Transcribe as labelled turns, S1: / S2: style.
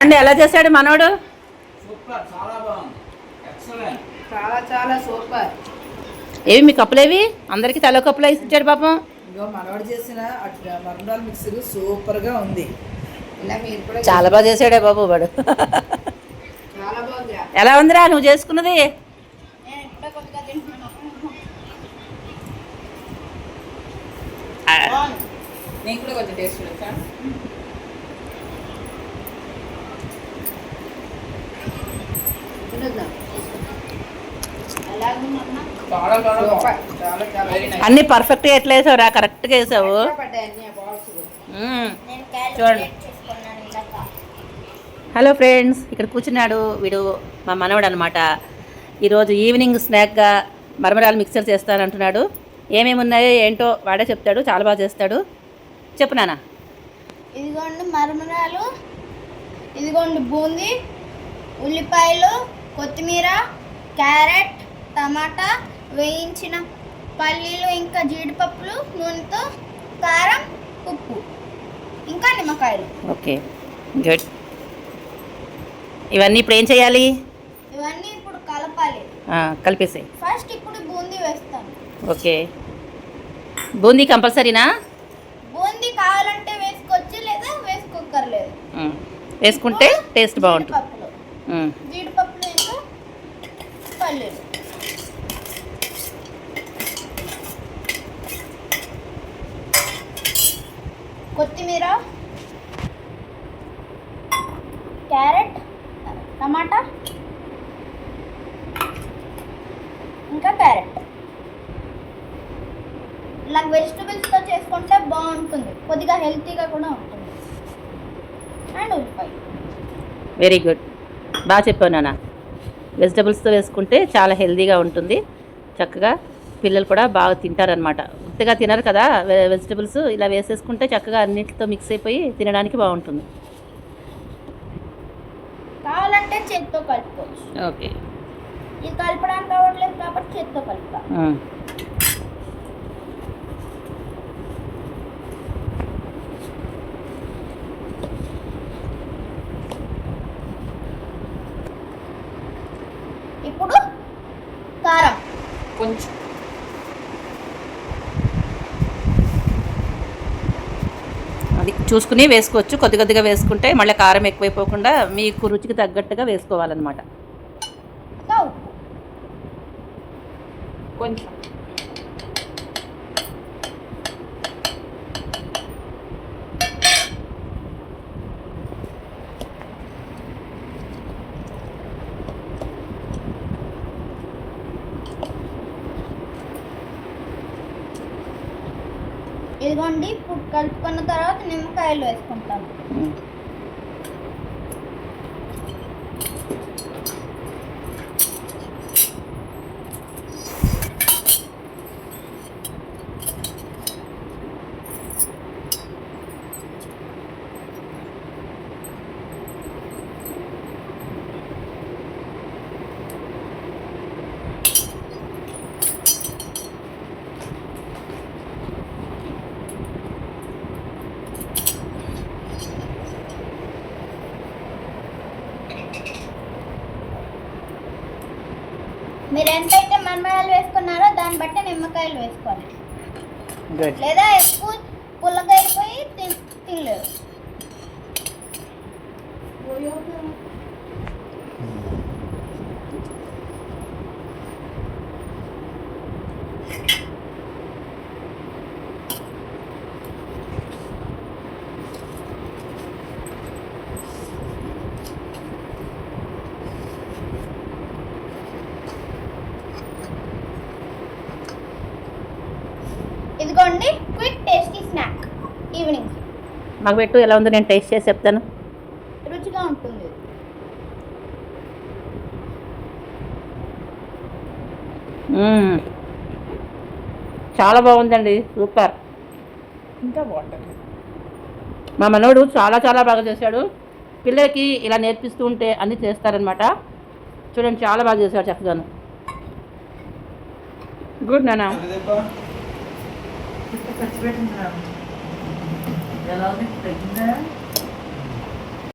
S1: అంటే ఎలా చేశాడు మనోడు?
S2: సూపర్, చాలా బాగుంది, ఎక్సలెంట్,
S3: చాలా చాలా సూపర్.
S1: ఏవి మీ కప్పులేవి? అందరికి తల కప్పులు వేసి ఇచ్చాడు పాపం.
S3: ఇగో మనవాడు చేసిన మరణాల మిక్సర్ సూపర్గా ఉంది. ఇలా మీరు కూడా
S1: చాలా బాగా చేసాడే బాబు వాడు.
S3: చాలా బాగుంది.
S1: ఎలా ఉందిరా నువ్వు చేసుకున్నది?
S3: నేను కూడా కొంచెం టేస్ట్ చూడొచ్చా? చాలా చాలా చాలా చాలా వెరీ నైస్.
S1: అన్ని పర్ఫెక్ట్గా ఎట్లా వేసావురా? కరెక్ట్గా వేసావు. చూడండి. హలో ఫ్రెండ్స్, ఇక్కడ కూర్చున్నాడు వీడు మా మనవడు అనమాట. ఈరోజు ఈవినింగ్ స్నాక్గా మరమరాలు మిక్సర్ చేస్తానంటున్నాడు. ఏమేమి ఉన్నాయో ఏంటో వాడే చెప్తాడు. చాలా బాగా చేస్తాడు. చెప్పు నాన్న.
S4: ఇదిగోండి మరమరాలు, ఇదిగోండి బూందీ, ఉల్లిపాయలు, కొత్తిమీర, క్యారెట్, టమాటా, వేయించిన పల్లీలు, ఇంకా జీడిపప్పులు, నూనెతో, కారం, ఉప్పు, ఇంకా నిమ్మకాయలు.
S1: Okay, good. ఇవన్నీ ఇప్పుడు ఏం చేయాలి?
S4: ఇవన్నీ ఇప్పుడు కలపాలి.
S1: కలిపేసే.
S4: ఫస్ట్ ఇప్పుడు బూందీ వేస్తాను.
S1: ఓకే, బూందీ కంపల్సరీనా?
S4: బూందీ కావాలంటే వేసుకోవచ్చు, లేదా వేసుకోకర్లేదు.
S1: వేసుకుంటే టేస్ట్ బాగుంటుంది.
S4: జీడిపప్పులు ఇంకా పల్లీలు. కొత్తిమీర, క్యారెట్, టమాటా, ఇంకా క్యారెట్. ఇలా వెజిటబుల్స్తో చేసుకుంటే బాగుంటుంది, కొద్దిగా హెల్తీగా కూడా ఉంటుంది. అండ్ ఉల్లిపాయ.
S1: వెరీ గుడ్, బాగా చెప్పావు నాన్న. వెజిటబుల్స్తో వేసుకుంటే చాలా హెల్తీగా ఉంటుంది. చక్కగా పిల్లలు కూడా బాగా తింటారనమాట. ఉత్తగా తినరు కదా వెజిటబుల్స్. ఇలా వేసేసుకుంటే చక్కగా అన్నిటితో మిక్స్ అయిపోయి తినడానికి బాగుంటుంది.
S4: కావాలంటే చేత్తో కలుపుకోవచ్చు.
S1: ఓకే,
S4: ఇది కలపడానికి కావట్లేదు కాబట్టి చేత్తో కలుపుతా. ఇప్పుడు కారం
S3: కొంచెం.
S1: అది చూసుకుని వేసుకోవచ్చు. కొద్ది కొద్దిగా వేసుకుంటే మళ్ళీ కారం ఎక్కువైపోకుండా మీకు రుచికి తగ్గట్టుగా వేసుకోవాలన్నమాట.
S3: కొంచెం.
S4: ఇదిగోండి, ఇప్పుడు కలుపుకున్న తర్వాత నిమ్మకాయలు వేసుకుంటాము. మీరు ఎంతైతే మరమరాలు వేసుకున్నారో దాన్ని బట్టి నిమ్మకాయలు వేసుకోవాలి. లేదా ఎక్కువ పుల్లగా అయిపోయి తినలేరు. ఇదిగోండి క్విక్ టేస్టీ స్నాక్ ఈవినింగ్.
S1: మాకు పెట్టు, ఎలా ఉందో నేను టేస్ట్ చేసి చెప్తాను.
S4: రుచిగా ఉంటుంది.
S1: చాలా బాగుందండి, సూపర్.
S3: ఇంకా బాగుంటుంది.
S1: మా మనోడు చాలా చాలా బాగా చేశాడు. పిల్లలకి ఇలా నేర్పిస్తూ ఉంటే అన్నీ చేస్తారనమాట. చూడండి, చాలా బాగా చేశాడు చక్కగాను. గుడ్ నాన్న.
S3: ఖర్చు పెట్టింది ఎలా ఉంది? తగ్గిందా?